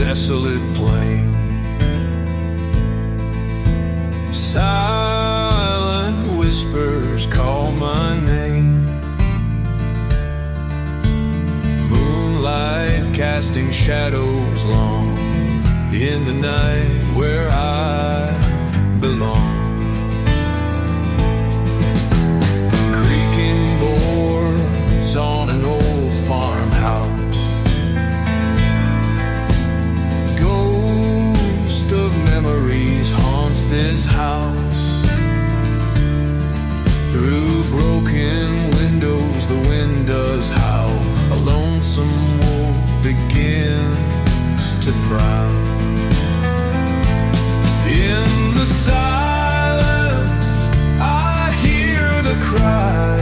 desolate plain. Silent whispers call my name. Moonlight casting shadows long in the night where I belong. Creaking boards on an old farmhouse, ghost of memories haunts this house. Through broken windows the wind does howl, a lonesome wolf begins to prowl. In the silence I hear the cry,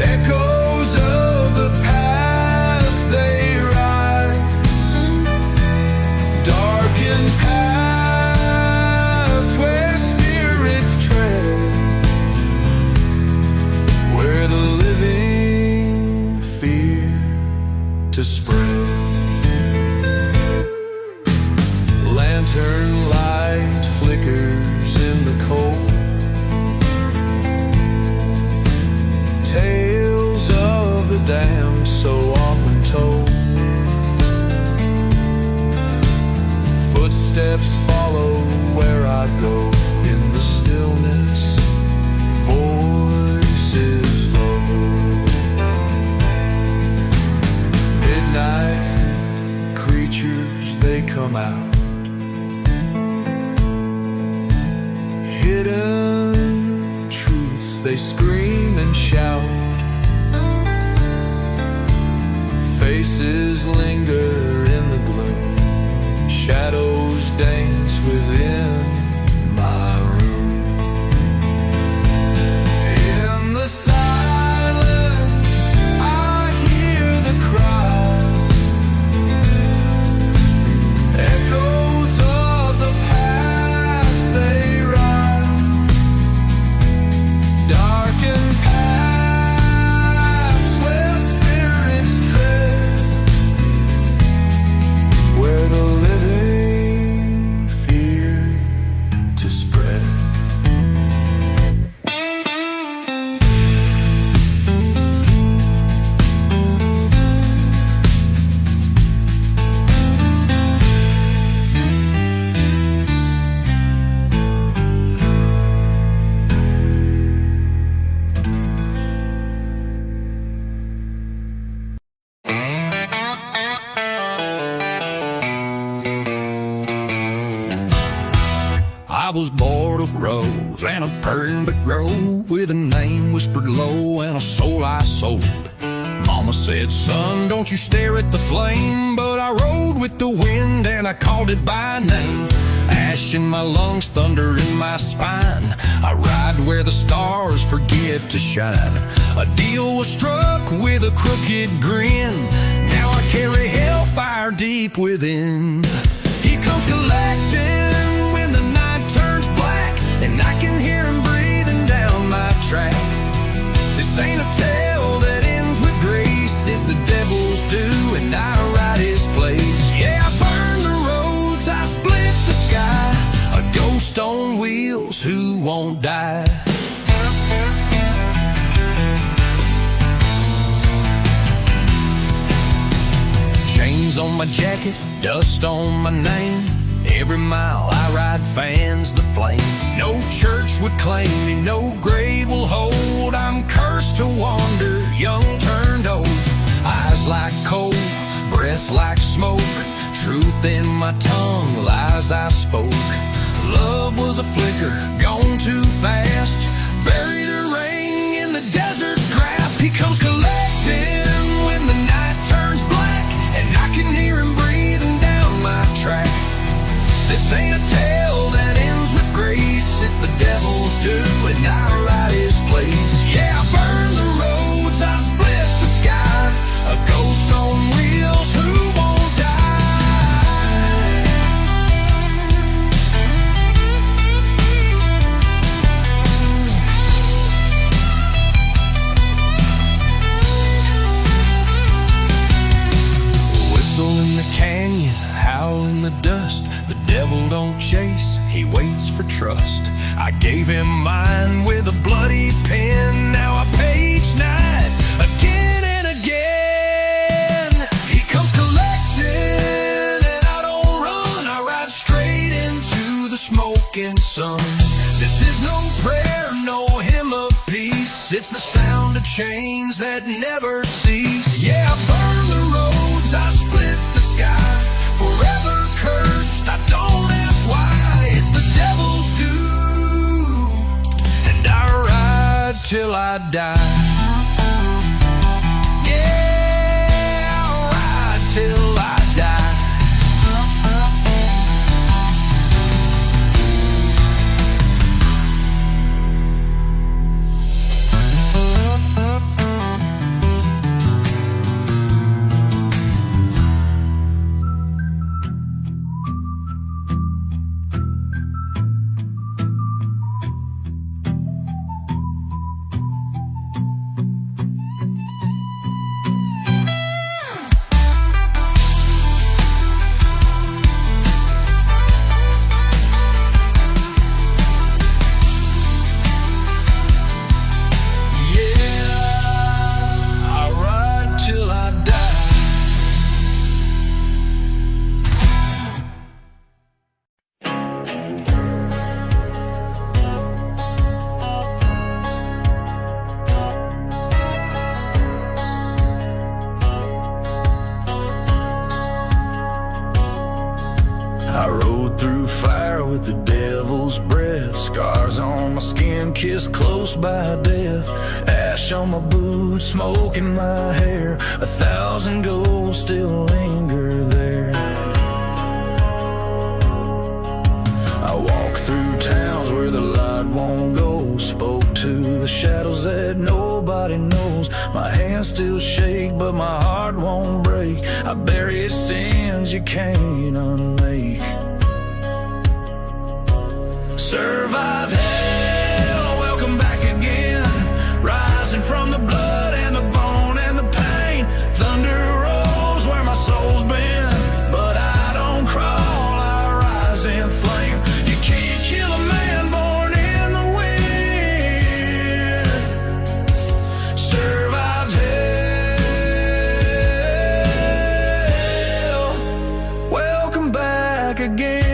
echoes of the past they rise, darkened paths where spirits tread, where the living fear to spread. Lantern light flickers in the cold, tales of the damned so often told. Footsteps follow where I go, in the stillness, voices low. Midnight creatures, they come out, hidden truths they scream and shout. Faces linger in the gloom, shadows dance within my room. In the silence I hear the cries, echoes of the past they rise, darkened paths where spirits tread, where the living fear to spread. I was bored of rose and a perfect grove, with a name whispered low and a soul I sold. Mama said, son, don't you stare at the flame, but I rode with the wind and I called it by name. Ash in my lungs, thunder in my spine, I ride where the stars forget to shine. A deal was struck with a crooked grin, now I carry hellfire deep within. He comes collecting when the night turns black, and I can hear him breathing down my track. This ain't a tale that ends with grace, it's the devil's due and I ride his place. Yeah, I burn the roads, I split the sky, a ghost on wheels who won't die. Chains on my jacket, dust on my name, every mile I ride fans the flame. No church would claim me, no grave will hold, I'm cursed to wander, young turned old. Eyes like coal, breath like smoke, truth in my tongue, lies I spoke. Love was a flicker, gone too fast, buried a ring in the desert's grasp. He comes collecting when the night turns black, and I can hear him breathing down my track. This ain't a tale that ends with grace, it's the devil's due and I ride his place. Yeah, I burn the roads, I split the sky, a ghost on wheels who won't die. trust. I gave him mine with a bloody pen. Now I page 9 again and again. He comes collecting and I don't run. I ride straight into the smoking sun. This is no prayer, no hymn of peace. It's the sound of chains that never cease. Yeah, I burn the roads, I split the sky. Forever cursed, I don't ask why. It's the devil's due, and I ride till I die. Yeah, I'll ride till I die. I rode through fire with the devil's breath. Scars on my skin, kissed close by death. Ash on my boots, smoke in my hair. 1,000 goals still linger there. I walk through towns where the light won't go. Spoke to the shadows that nobody knows. My hands still shake, but my heart won't break. I buried sins you can't unmake. Survived hell, welcome back again. Rising from the blood and the bone and the pain. Thunder rolls where my soul's been, but I don't crawl, I rise in flame. You can't kill a man born in the wind. Survived hell, welcome back again.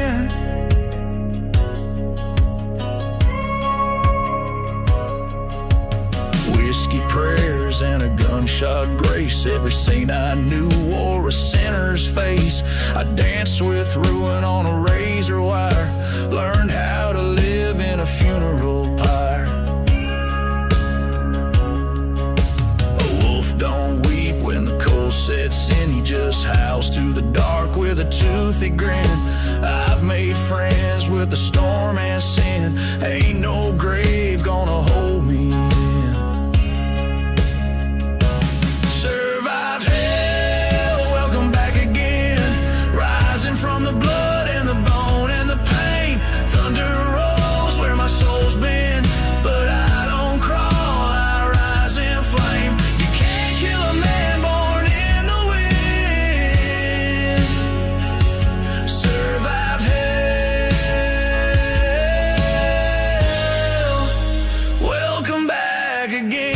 Whiskey prayers and a gunshot grace. Every saint I knew wore a sinner's face. I danced with ruin on a razor wire. Learned how to live in a funeral pyre. A wolf don't weep when the cold sets in. He just howls to the dark with a toothy grin. I've made friends with the storm and sin. Ain't no grave gonna hold me in. Survived hell, welcome back again. Rising from the blood and the bone and the pain. Thunder rolls where my soul's been, but I don't crawl, I rise in flame. You can't kill a man born in the wind. Survived hell, welcome back again.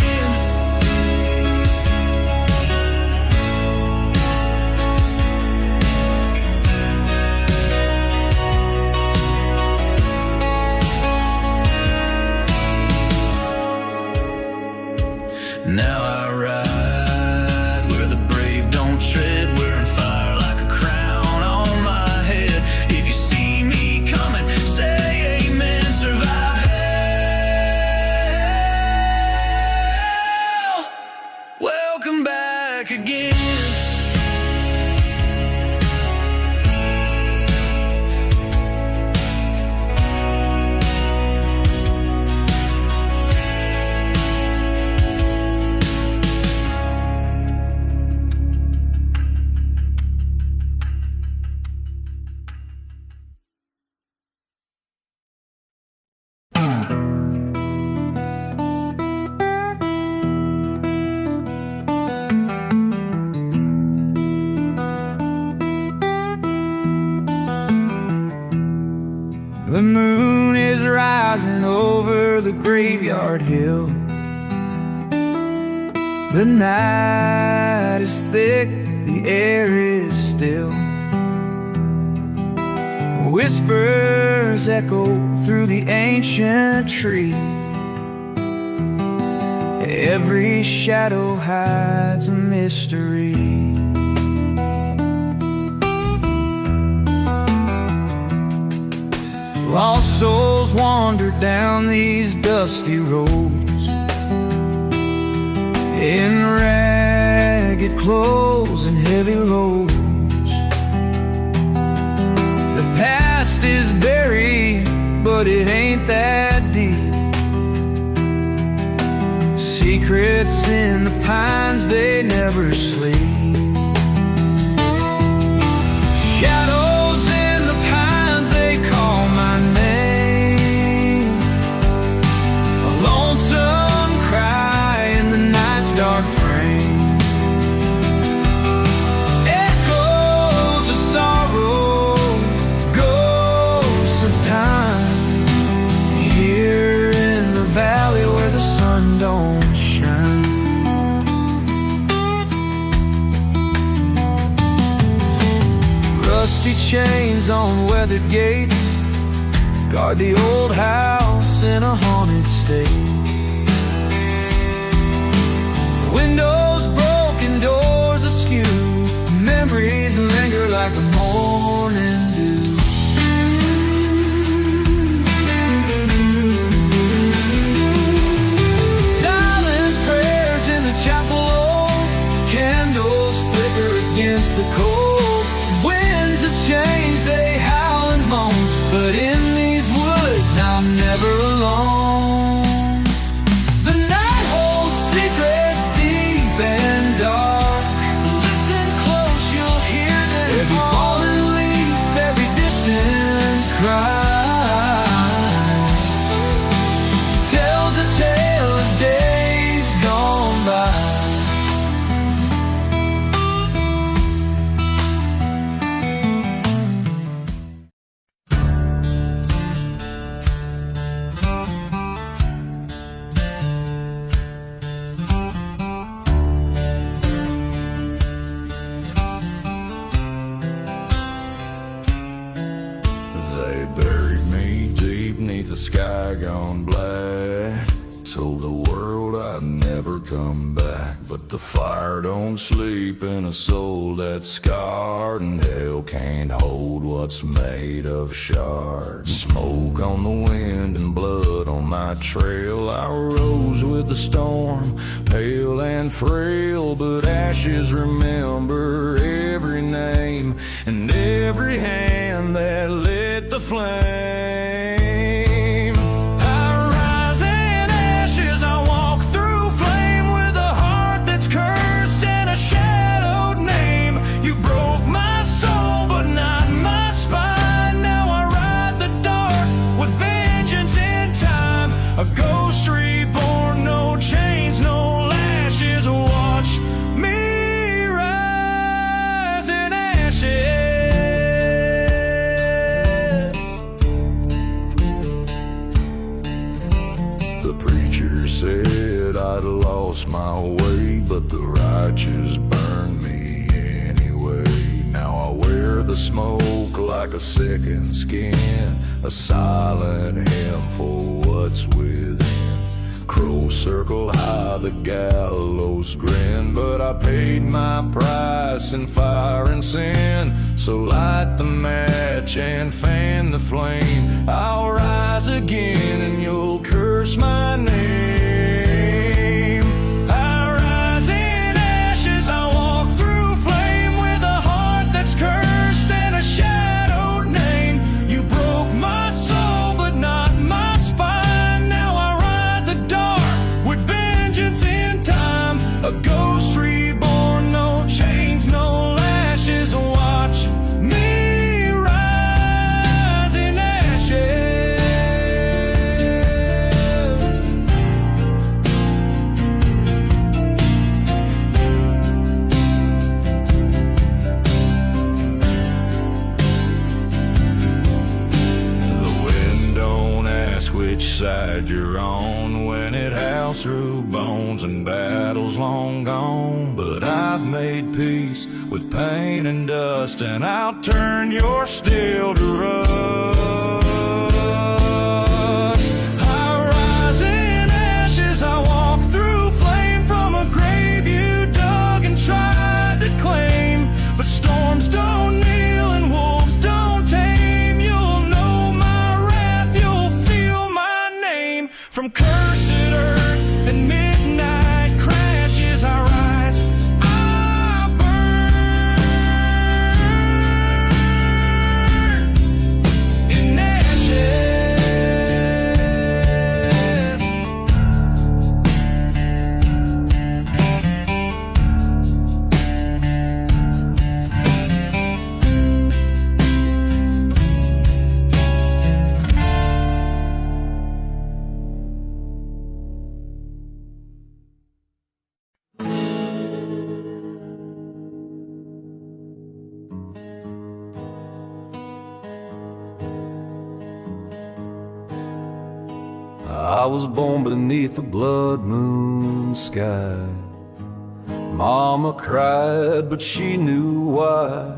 Now I ride where the brave don't tread, wearing fire like a crown on my head. If you see me coming, say amen. Survive hell, welcome back again. graveyard hill. The night is thick, the air is still. Whispers echo through the ancient tree. Every shadow hides a mystery. Lost souls wander down these dusty roads in ragged clothes and heavy loads. The past is buried, but it ain't that deep. Secrets in the pines, they never sleep. Shadows in the pines, they call my name. A lonesome cry in the night's dark frame. Echoes of sorrow, ghosts of time, here in the valley where the sun don't shine. Rusty chains on weathered gates guard the old house in a haunted state. Windows broken, doors askew, memories linger like the morning dew. Silent prayers in the chapel old, candles flicker against the cold. Winds of change, they howl and moan, but in these woods I'm never alone. The night holds secrets deep and dark. Listen close, you'll hear them. Every fallen leaf, every distant cry tells a tale of days gone by. They buried me deep beneath the sky gone black. Told the world I'd never come back, but the fire don't sleep in a soul that's scarred, and hell can't hold what's made of shards. Smoke on the wind and blood on my trail. I rose with the storm, pale and frail, but ashes remember every name and every hand that lit the flame. I rise in ashes, I walk through flame with a heart that's cursed and a shadowed name. You broke my soul, but not my spine. Now I ride the dark with vengeance in time. A ghost reborn, no chains, no lashes. Watch me rise in ashes. The preacher said I'd lost my way, but the righteous burned me anyway. Now I wear the smoke like a second skin, a silent hymn for what's within. Crows circle high, the gallows grin, but I paid my price in fire and sin. So light the match and fan the flame. I'll rise again and you'll curse my name. I rise in ashes, I walk through flame with a heart that's cursed and a shadowed name. You broke my soul, but not my spine. Now I ride the dark with vengeance in time. A ghost reborn, no chains, no lashes. Watch me rise in ashes. side you're on when it howls through bones and battles long gone. But I've made peace with pain and dust, and I'll turn your steel to rust. I rise in ashes, I walk through flame from a grave you dug and tried to claim. But storms don't kneel and wolves don't tame. You'll know my wrath, you'll feel my name. From cursed earth and midnight crashes, I rise, I burn in ashes. I was born beneath a blood moon sky. Mama cried, but she knew why.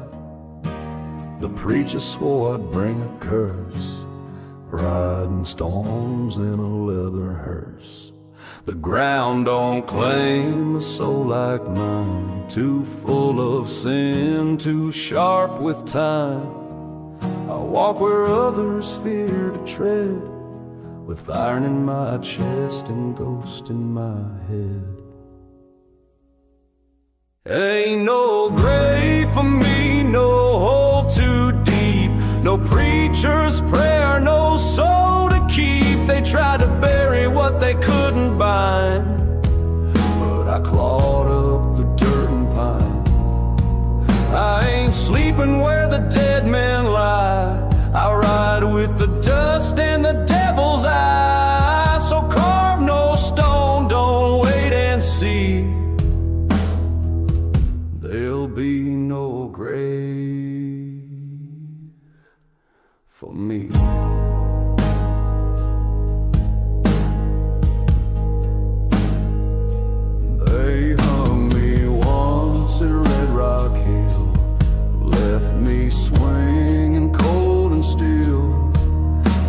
The preacher swore I'd bring a curse, riding storms in a leather hearse. The ground don't claim a soul like mine, too full of sin, too sharp with time. I walk where others fear to tread, with iron in my chest and ghost in my head. Ain't no grave for me, no hole too deep, no preacher's prayer, no soul to keep. They tried to bury what they couldn't bind, but I clawed up the dirt and pine. I ain't sleeping where the dead men lie, I ride with the dust and the devil's eye. So carve no stone, don't wait and see. There'll be no grave for me. They hung me once at Red Rock Hill, left me swinging cold and still.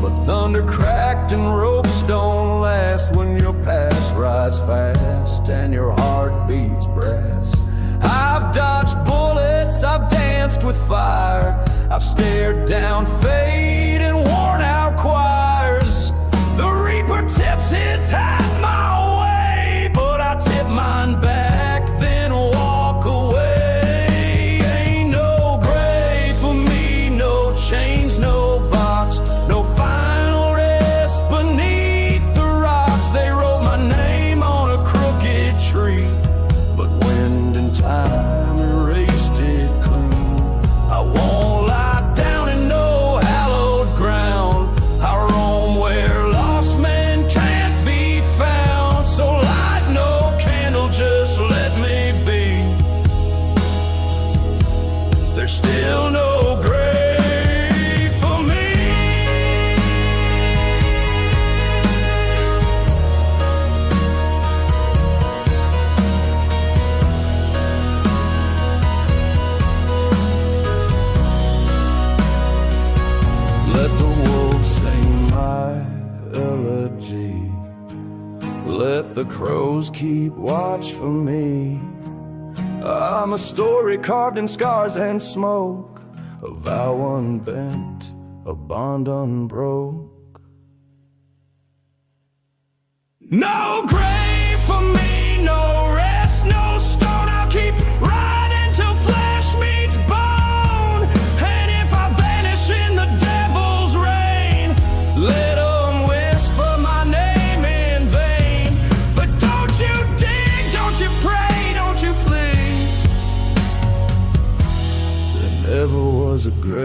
But thunder cracked and ropes don't last when your past rides fast and your heart beats brass. I've dodged bullets, I've danced with fire, I've stared down fate and worn out choirs. The reaper tips his hat my way, but I tip mine back, then walk away. Ain't no grave for me, no chains, no box, no final rest beneath the rocks. They wrote my name on a crooked tree, but wind and time erased it clean. I won't lie down in no hallowed ground, I roam where lost men can't be found. So light no candle, just let me be. There's still no grave for me. Let the wolves sing my elegy, let the crows keep watch for me. I'm a story carved in scars and smoke, a vow unbent, a bond unbroke. No grave for me, no rest, no stone. I'll keep riding till flesh meets bone. And if I vanish in the devil's rain, let 'em whisper my name in vain. But don't you dig, don't you pray, don't you plead. There never was a grave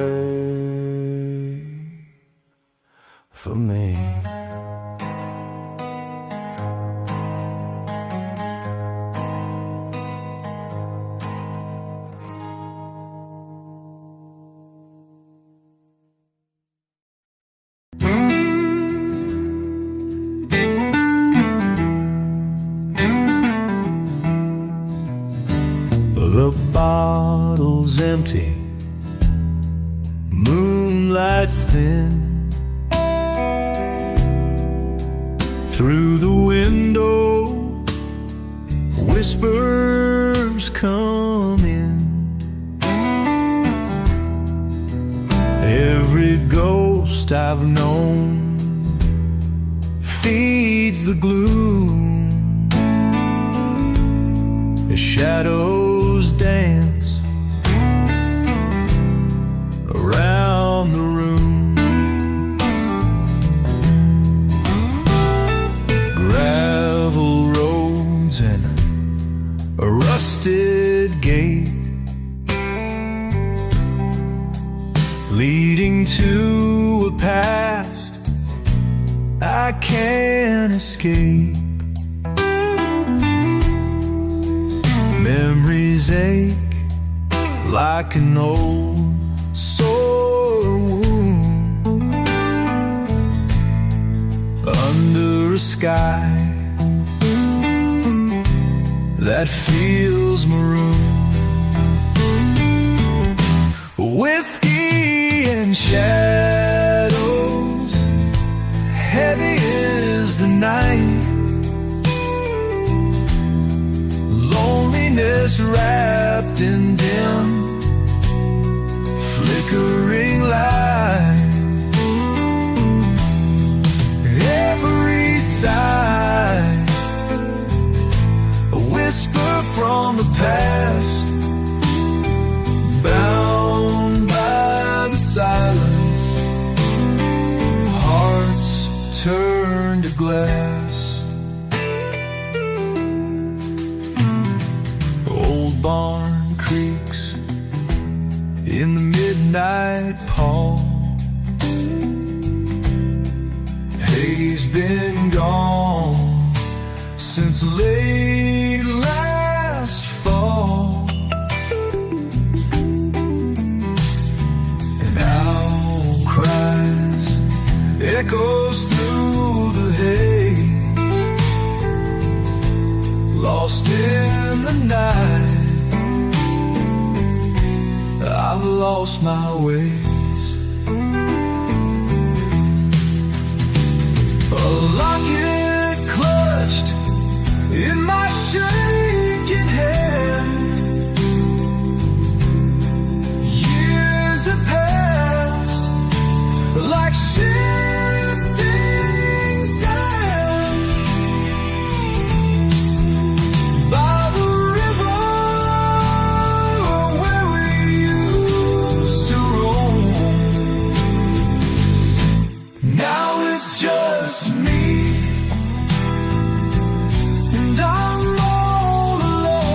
for me. The bottle's empty, moonlight's thin. Through the window, whispers come in. Every ghost I've known feeds the gloom. The shadows dance around the room. Gravel roads and a rusted gate leading to a past I can't escape. Memories ache like an old sore wound under a sky that feels maroon. Whiskey and shadows, heavy is the night. Loneliness wrapped in dim, flickering light. Every sigh, a whisper from the past, bound by the silence, hearts turn to glass. Old barn creaks in the midnight pall. Hay's been gone since late last fall. An owl cries, echoes through the haze, lost in the night. I've lost my ways. A locket clutched in my shaking hand. Years have passed like shifting sand. By the river where we used to roam, now it's just me, and I'm all alone.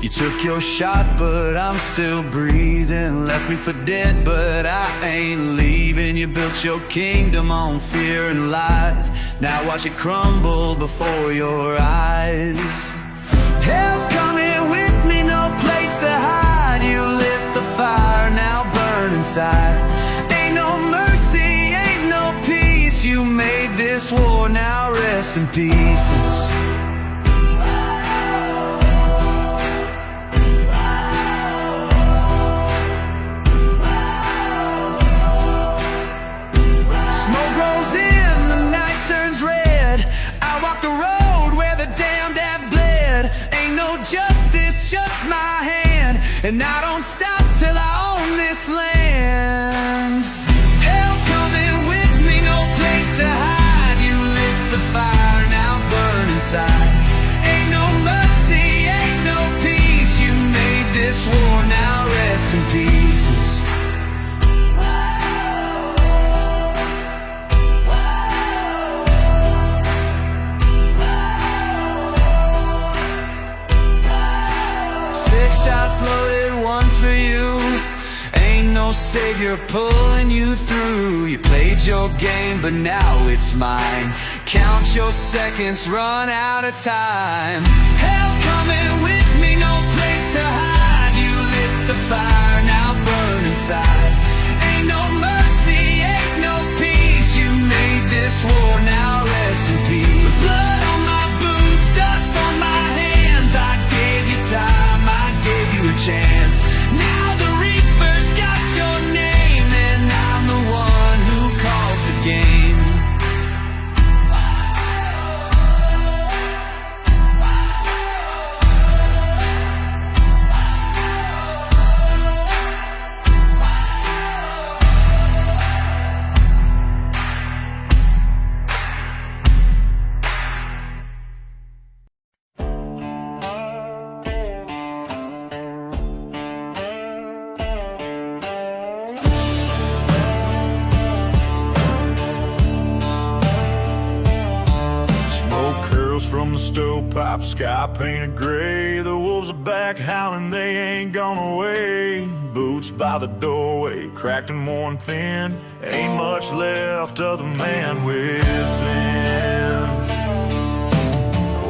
You took your shot, but I'm still breathing. Left me for dead, but I ain't leaving. You built your kingdom on fear and lies. Now watch it crumble before your eyes. Hell's coming with me, no place to hide. You lit the fire, now burn inside. Ain't no mercy, ain't no peace. You made this war, now rest in pieces. Smoke rolls in, the night turns red. I walk the road where the damned have bled. Ain't no justice, just my hand, and I don't stop till I own this land. Hell's coming with me, no place to hide. You lit the fire, now burn inside. Ain't no mercy, ain't no peace. You made this war, now rest in pieces. Six shots loaded, one for you. Ain't no savior pulling you through. You played your game, but now it's mine. Count your seconds, run out of time. Hell's coming with me, no place to hide. You lit Ghosts from the stovepipe, sky painted gray. The wolves are back howling, they ain't gone away. Boots by the doorway, cracked and worn thin. Ain't much left of the man within.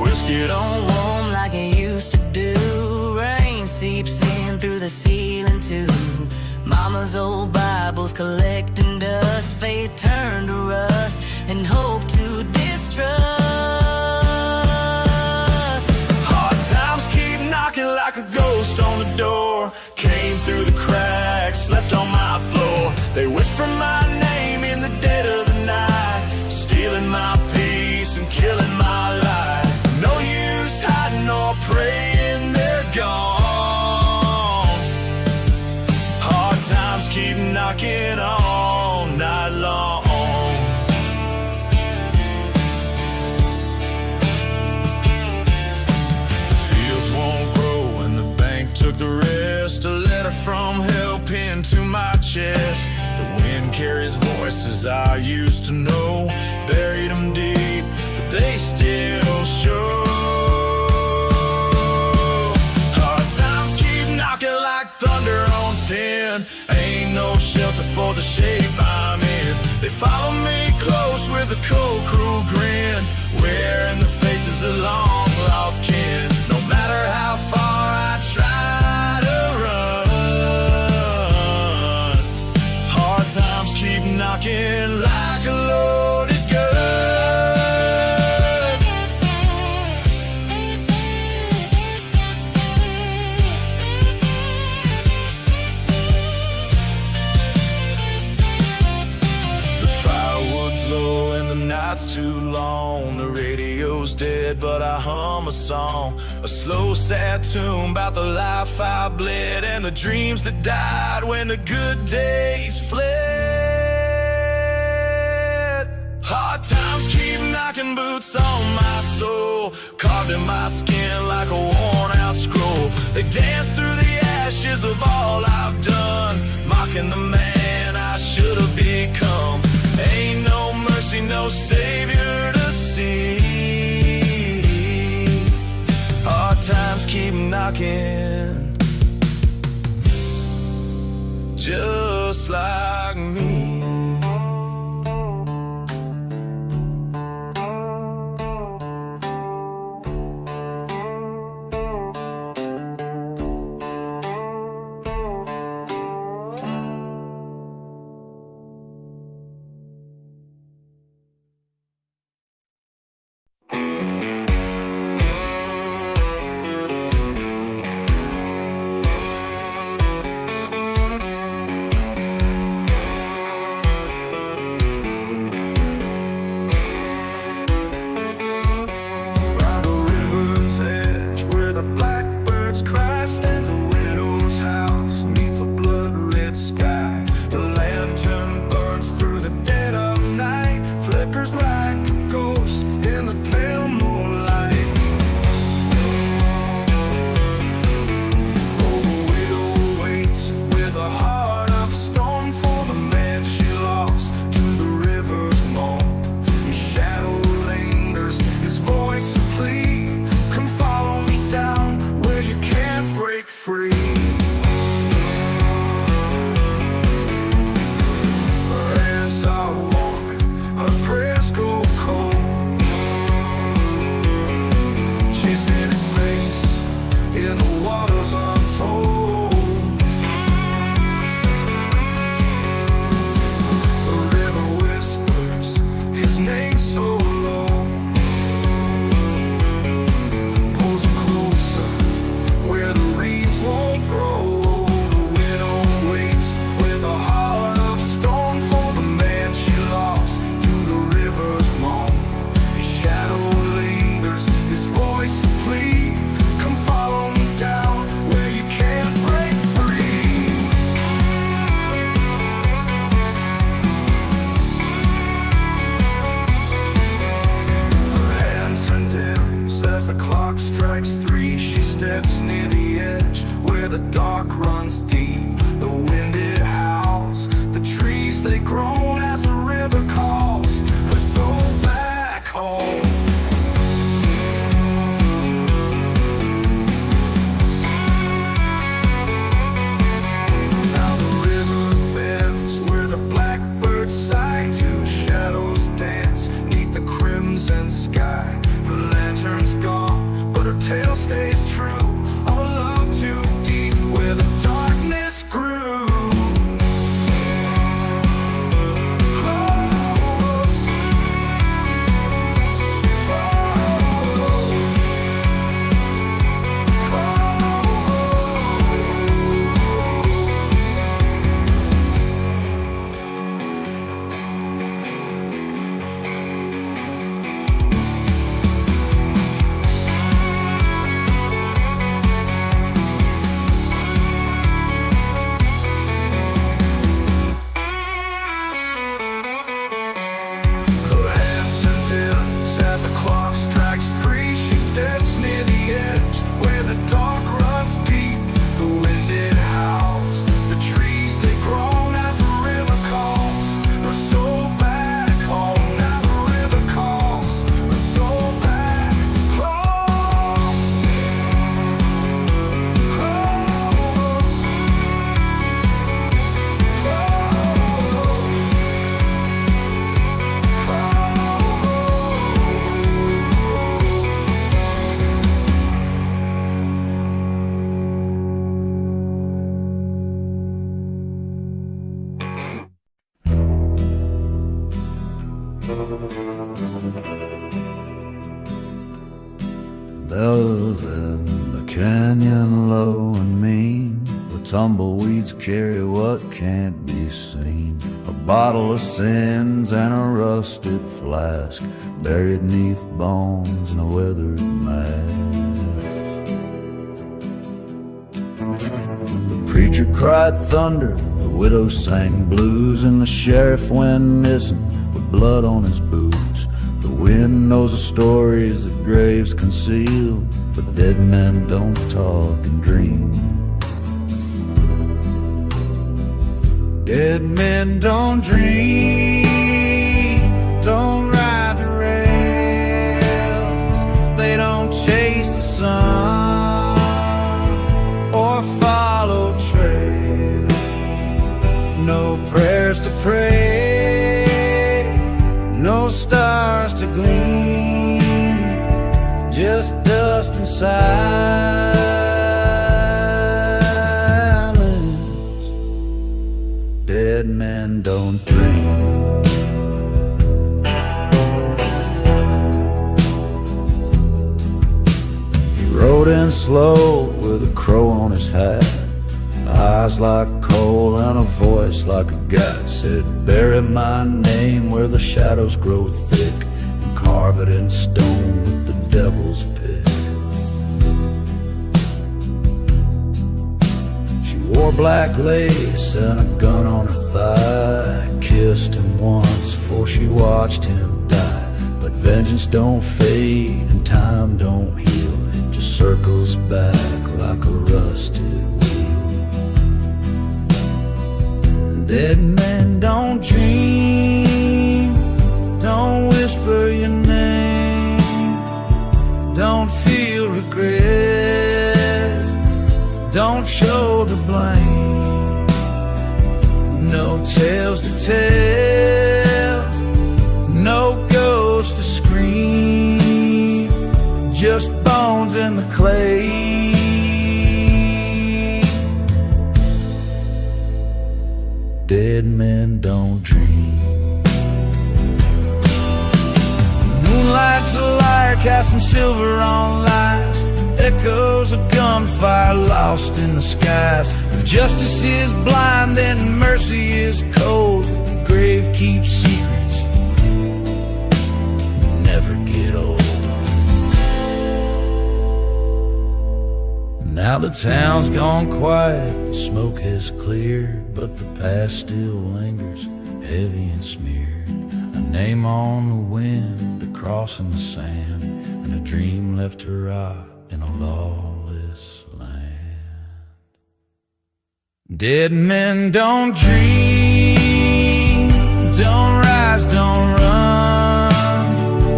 Whiskey don't warm like it used to do. Rain seeps in through the ceiling too. Mama's old Bible's collecting dust. Faith turned to rust and hope to distrust. Hard times keep knocking like a ghost on the door. Came through the cracks, slept on my floor. They whisper my name in the dead of the night, stealing my peace and killing my life. No use hiding or praying, they're gone. Hard times keep knocking all night long. The fields won't grow and the bank took the rest. A letter from hell pinned to my chest. The wind carries voices I used to know. Buried them deep, but they still show. Hard times keep knocking like thunder on tin. Ain't no shelter for the shape I'm in. They follow me close with a cold, cruel grin, wearing the faces of long lost kin. No matter how far I try to run, hard times keep knocking like a loaded gun. Night's too long, the radio's dead, but I hum a song, a slow sad tune about the life I bled and the dreams that died when the good days fled. Hard times keep knocking boots on my soul, carved in my skin like a worn out scroll. They dance through the ashes of all I've done, mocking the man I should have become. Ain't no mercy, no savior to see. Hard times keep knocking, just like me. grown as the river calls her soul back home. love in the canyon low and mean. The tumbleweeds carry what can't be seen. A bottle of sins and a rusted flask buried neath bones in a weathered mask. The preacher cried thunder, the widow sang blues, and the sheriff went missing with blood on his boots. The wind knows the stories that graves conceal, but dead men don't talk and dream. Dead men don't dream, don't ride the rails. They don't chase the sun or follow trails. No prayers to pray, no stars to gleam, just dust and silence. Dead men don't dream. He rode in slow with a crow on his hat, eyes like coal and a voice like a gat. Said, bury my name where the shadows grow thick, and carve it in stone with the devil's pick. She wore black lace and a gun on her thigh, kissed him once before she watched him die. But vengeance don't fade and time don't heal, it just circles back like a rusted wheel. Dead men don't dream, don't whisper your name, don't feel regret, don't shoulder blame. No tales to tell, no ghost to scream, just bones in the clay. Dead men don't dream. Moonlight's a liar casting silver on lies, echoes of gunfire lost in the skies. If justice is blind, then mercy is cold. The grave keeps secrets, never get old. Now the town's gone quiet, the smoke has cleared, but the past still lingers, heavy and smeared. A name on the wind, a cross in the sand, and a dream left to rot in a lawless land. Dead men don't dream, don't rise, don't run,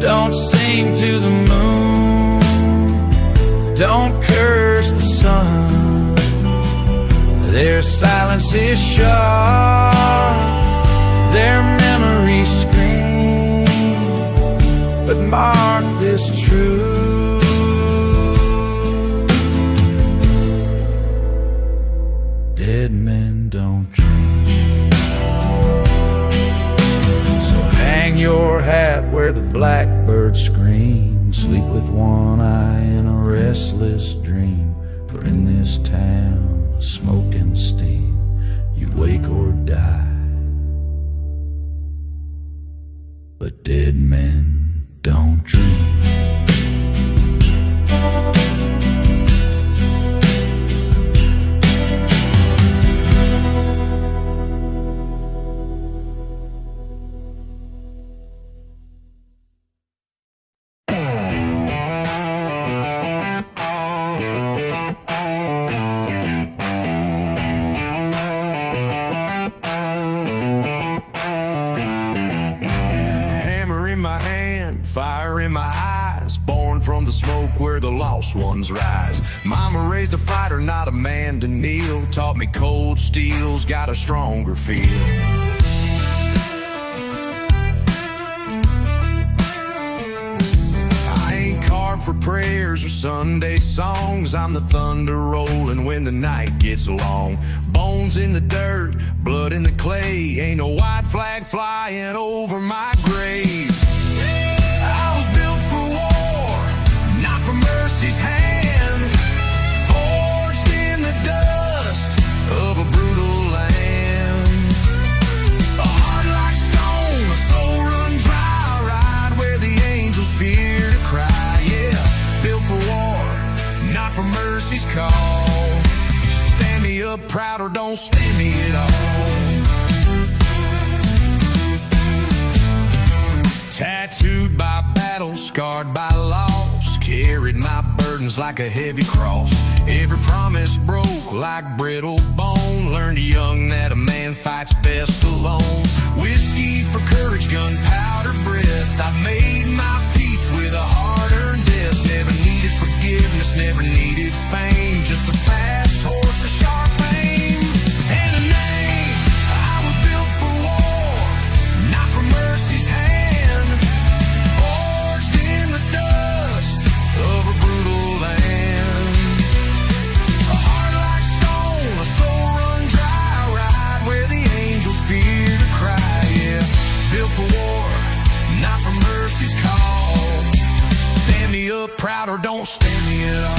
don't sing to the moon, don't curse the sun. Their silence is sharp, their memories scream, but mark this truth: dead men don't dream. So hang your hat where the blackbird screams, sleep with one eye in a restless dream. For in this town of smoke and steam, you wake or die, but dead men don't dream. Fire in my eyes, born from the smoke where the lost ones rise. Mama raised a fighter, not a man to kneel. Taught me cold steel's got a stronger feel. I ain't carved for prayers or Sunday songs. I'm the thunder rolling when the night gets long. Bones in the dirt, blood in the clay. Ain't no white flag flying over my grave. I was built for war, not for mercy. mercy's hand, forged in the dust of a brutal land. A heart like stone, a soul run dry, right where the angels fear to cry. Yeah, built for war, not for mercy's call. Stand me up proud or don't stand me at all. Tattooed by battle, scarred by loss, carried my burdens like a heavy cross. Every promise broke like brittle bone. Learned young that a man fights best alone. Whiskey for courage, gunpowder breath. I made my peace with a hard-earned death. Never needed forgiveness, never needed fame. Just a fast horse, a sharp aim, and a name. I was built for war, not for mercy's hand, forged in the dust of a brutal land. A heart like stone, a soul run dry, right where the angels fear to cry. Yeah, built for war, not for mercy's call. Stand me up proud or don't stand me at all.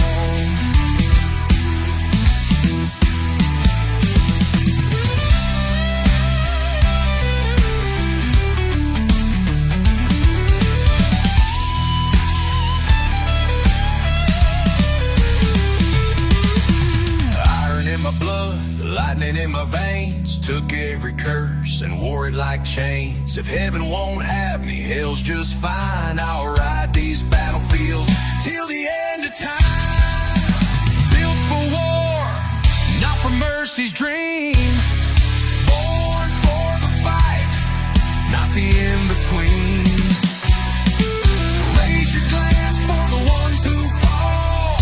My blood, lightning in my veins, took every curse and wore it like chains. If heaven won't have me, hell's just fine. I'll ride these battlefields till the end of time. Built for war, not for mercy's dream. Born for the fight, not the in-between. Raise your glass for the ones who fall.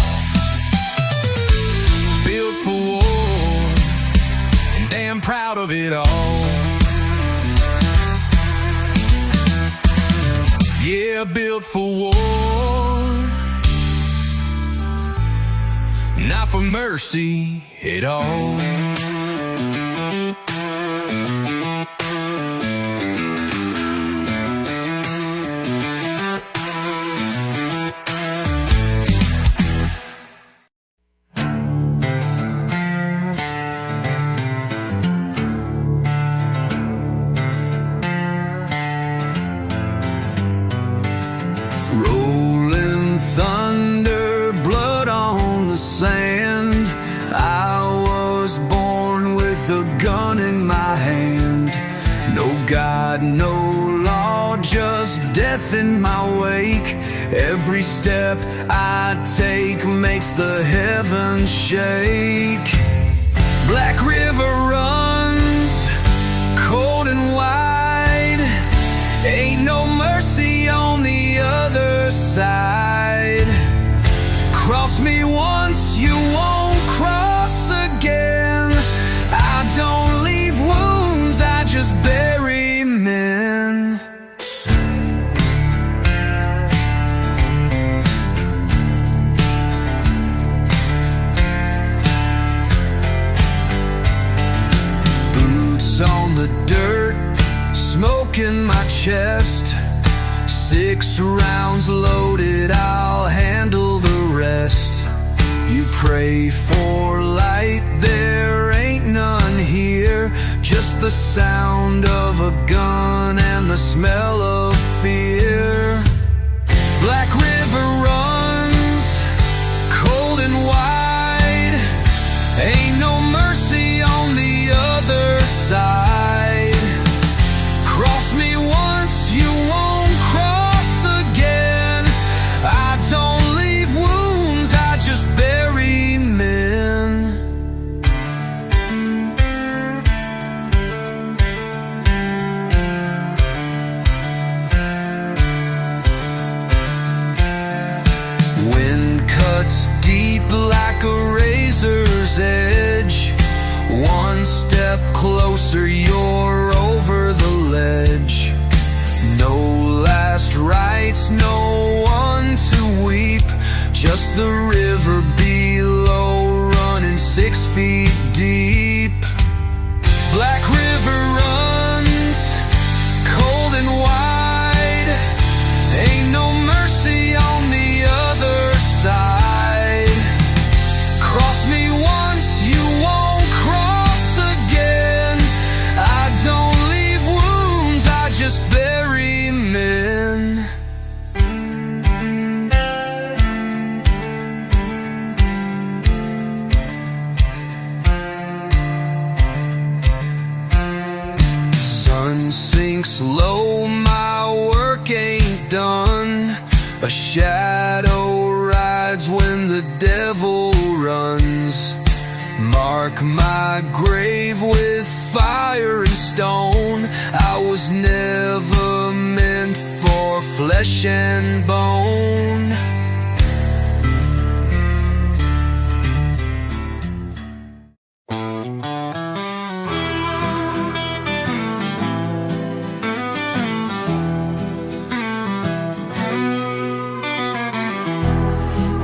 Built for war, damn proud of it all. Yeah, built for war, not for mercy at all. Rolling thunder, blood on the sand. I was born with a gun in my hand. No God, no law, just death in my wake. Every step I take makes the heavens shake. Black river runs cold and wide. Ain't no mercy on the other side. Cross me once, you won't cross again. I don't leave wounds, I just bury men. Boots on the dirt, smoke in my chest. 6 rounds loaded, I'll handle the rest. You pray for light, there ain't none here. Just the sound of a gun and the smell of fear. Black river runs cold and wide. Ain't no mercy on the other side. Cross me once, you won't cross again. I don't leave wounds, I just bury men. Wind cuts deep like a razor's edge. One step closer, you're over the ledge. No last rites, no one to weep. Just the river below, running 6 feet deep. Black river runs cold and wide. Ain't no mercy on the other side. Slow, my work ain't done. A shadow rides when the devil runs. Mark my grave with fire and stone. I was never meant for flesh and bone.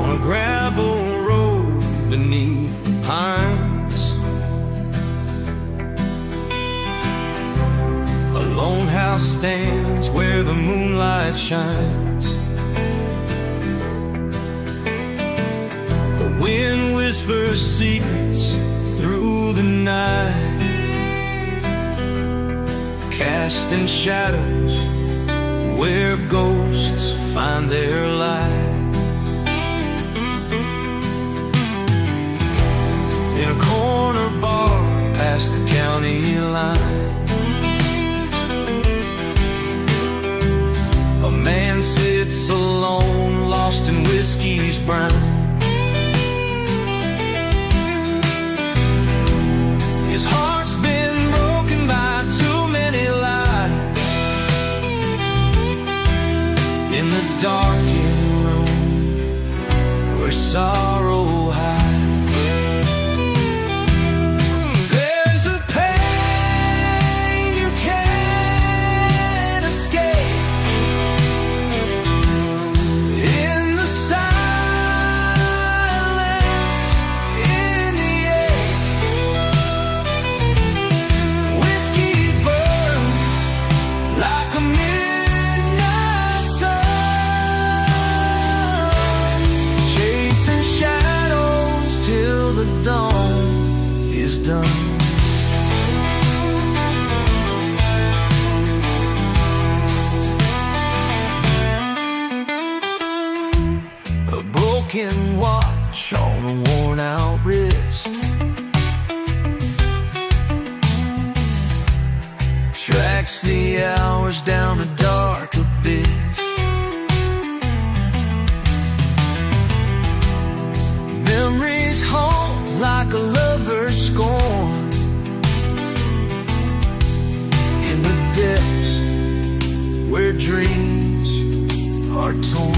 On a gravel road beneath the pines, a lone house stands where the moonlight shines. The wind whispers secrets through the night, casting shadows where ghosts find their light. In a corner bar past the county line, a man sits alone, lost in whiskey's brine. His heart's been broken by too many lies. In the darkened room where sorrow hides, watch on a worn-out wrist, tracks the hours down a dark abyss. Memories haunt like a lover's scorn in the depths where dreams are torn.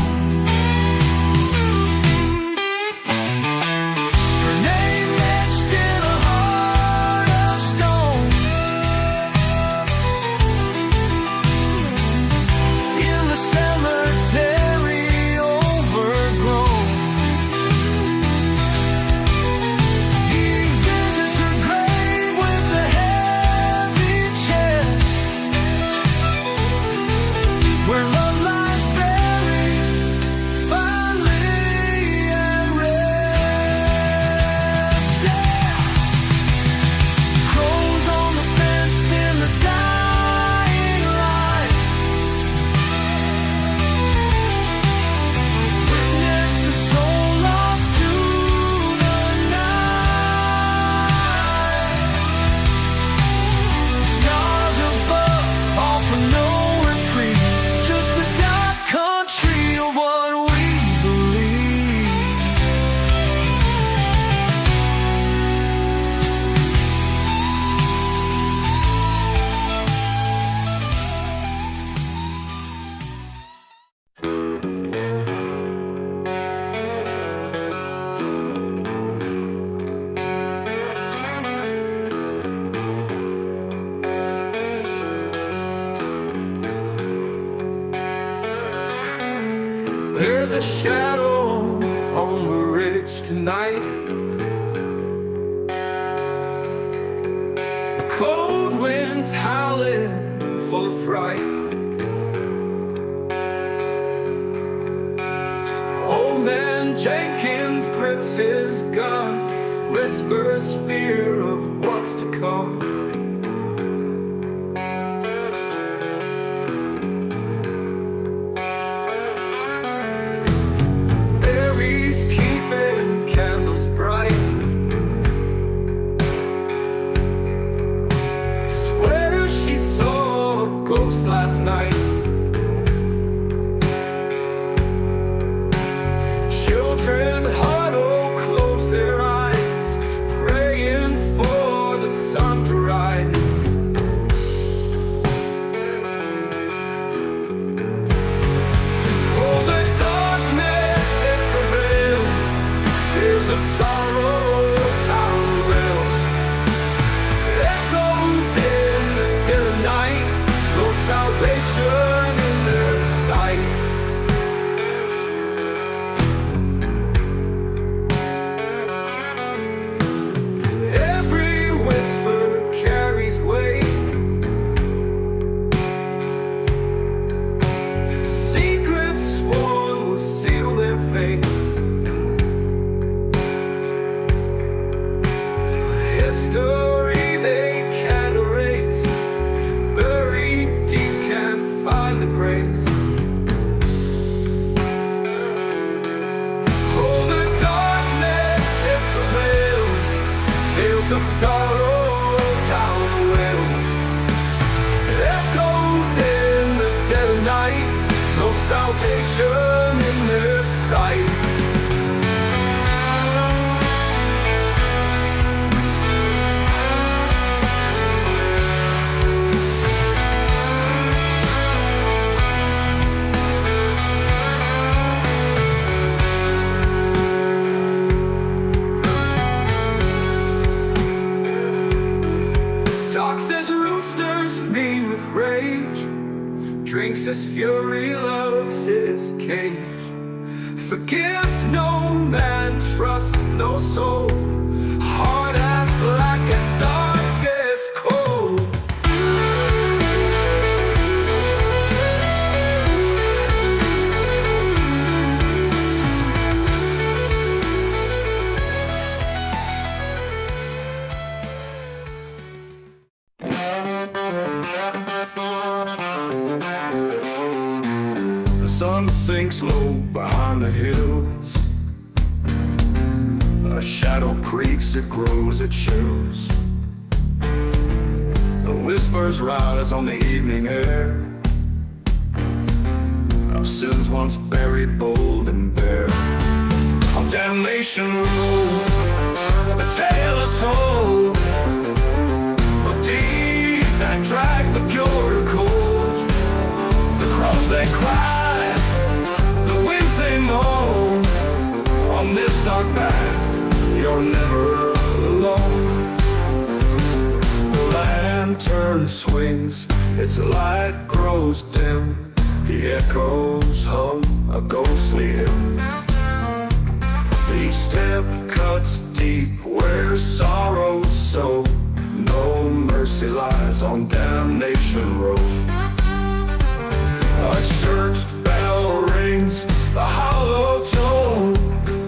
There's a shadow on the ridge tonight, the cold wind's howling full of fright. Old man Jenkins grips his gun, whispers fear of what's to come. books last night. Children huddle, close their eyes, praying for the sun to rise. Oh, the darkness, it prevails, tears of sorrow, town wails. Echoes in the dead of night, no salvation in their sight. Every whisper carries weight, secrets sworn will seal their fate. History they can't erase, buried deep can't find the grace. Oh, the darkness, it prevails, tales of sorrow, town wails. Echoes in the dead of night, no salvation in their sight. Talks as roosters mean with rage, drinks as fury loves his cage. Forgives no man, trusts no soul, heart as black as darkest coal. The sun sinks low behind the hills. A shadow creeps, it grows, it chills. The whispers rise on the evening air of sins once buried, bold and bare. On Damnation Road, the tale is told of deeds that drag the pure to cold. The cross they cry, the winds they moan. On this dark path, you're never alone. The lantern swings, its light grows dim. The echoes hum a ghostly hymn. Each step cuts deep where sorrows sow. No mercy lies on Damnation Road. A church bell rings, the hollow tone,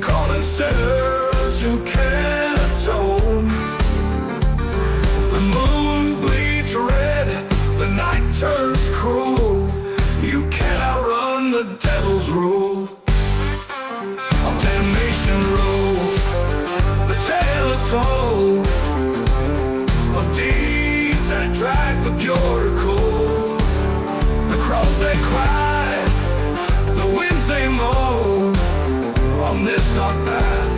calling sinners who can't atone. The moon bleeds red, the night turns cruel. You can't outrun the devil's rule. On Damnation Road, the tale is told of deeds that drag the pure to cold. The cross they cry, the winds they moan. On this dark path,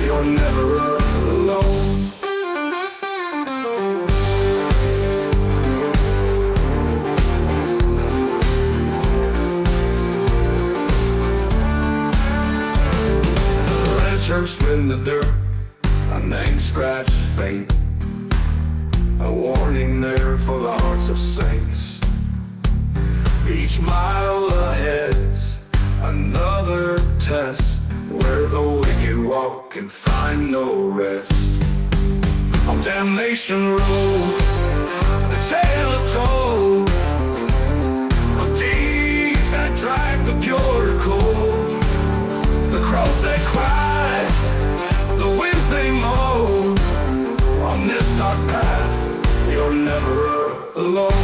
you're never alone. Ranchers in the dirt, a name scratched faint, a warning there for the hearts of saints. Each mile ahead's another test, where the wicked walk and find no rest. On Damnation Road, the tale is told of deeds that drag the pure to cold. The cross they cry, the winds they moan. On this dark path, you're never alone.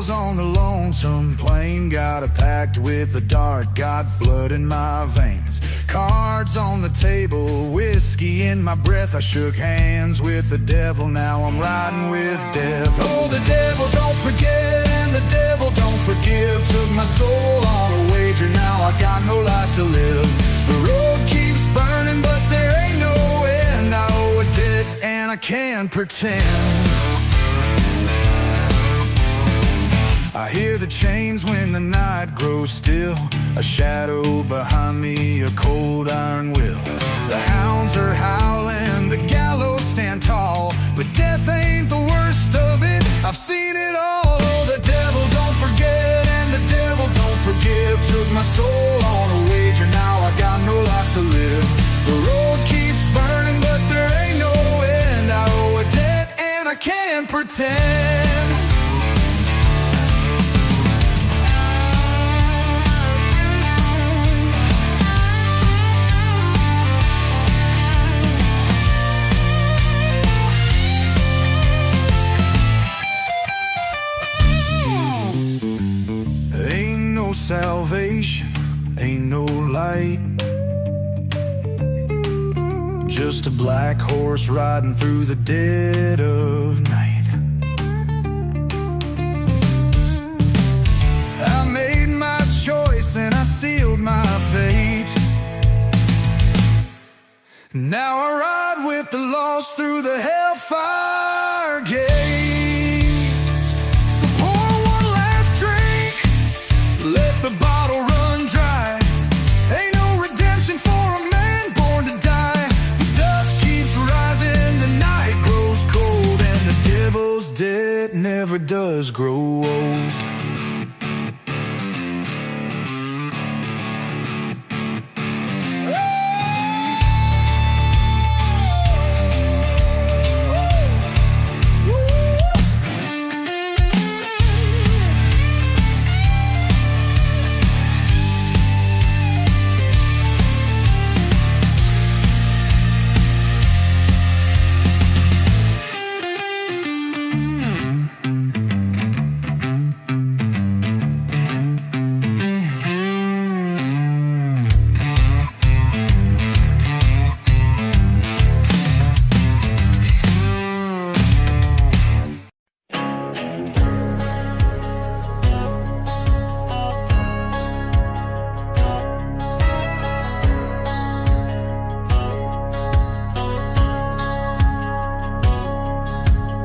devil's on the lonesome plain. Got a pact with the dark, got blood in my veins. Cards on the table, whiskey in my breath. I shook hands with the devil, now I'm riding with death. Oh, the devil don't forget and the devil don't forgive. Took my soul on a wager, now I got no life to live. The road keeps burning but there ain't no end. I owe a debt and I can't pretend. I hear the chains when the night grows still. A shadow behind me, a cold iron will. The hounds are howling, the gallows stand tall, but death ain't the worst of it, I've seen it all. Oh, the devil don't forget and the devil don't forgive. Took my soul on a wager, now I got no life to live. The road keeps burning but there ain't no end. I owe a debt and I can't pretend. Salvation, ain't no light. Just a black horse riding through the dead of night. I made my choice and I sealed my fate. Now I ride with the lost through the hellfire gate. The bottle run dry. Ain't no redemption for a man born to die. The dust keeps rising, the night grows cold, and the devil's debt never does grow old.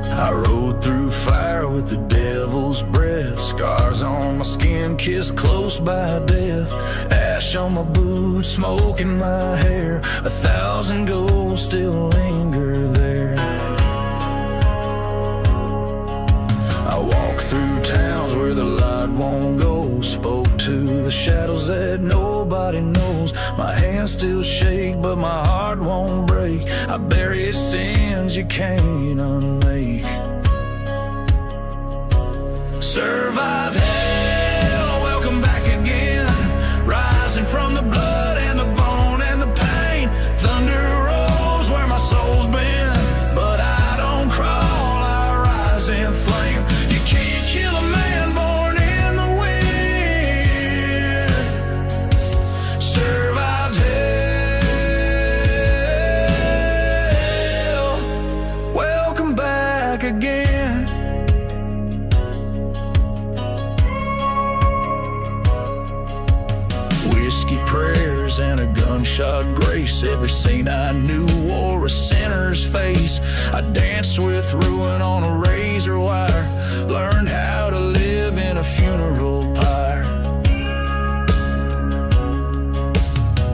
I rode through fire with the devil's breath. Scars on my skin, kissed close by death. Ash on my boots, smoke in my hair. 1,000 ghosts still linger there. I walk through towns where the light won't go. Spoke to the shadows that nobody knows. My hands still shake, but my heart won't break. I buried sins you can't unmake. Survived hell, welcome back again. Rising from the blood and the bone and the pain. Thunder rolls where my soul's been, but I don't crawl, I rise in flame. You can't kill a man born in the wind. Survived hell, welcome back again. Whiskey prayers and a gunshot grace. Every scene I knew wore a sinner's face. I danced with ruin on a razor wire. Learned how to live in a funeral pyre.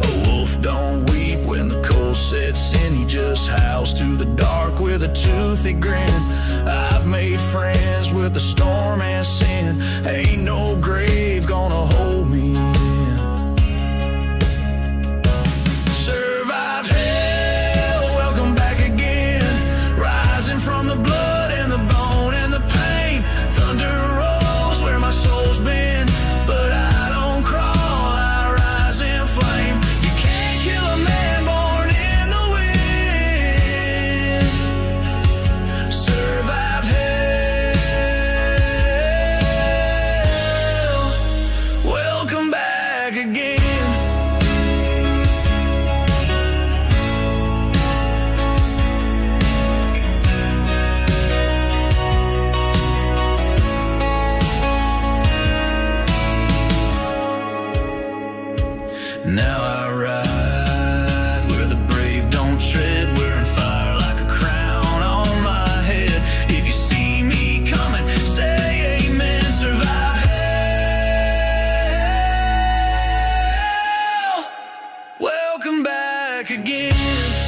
A wolf don't weep when the cold sets in. He just howls to the dark with a toothy grin. I've made friends with the storm and sin. Ain't no grave gonna hold me in. Survived hell, welcome back again. Rising from the blood and the bone welcome back again.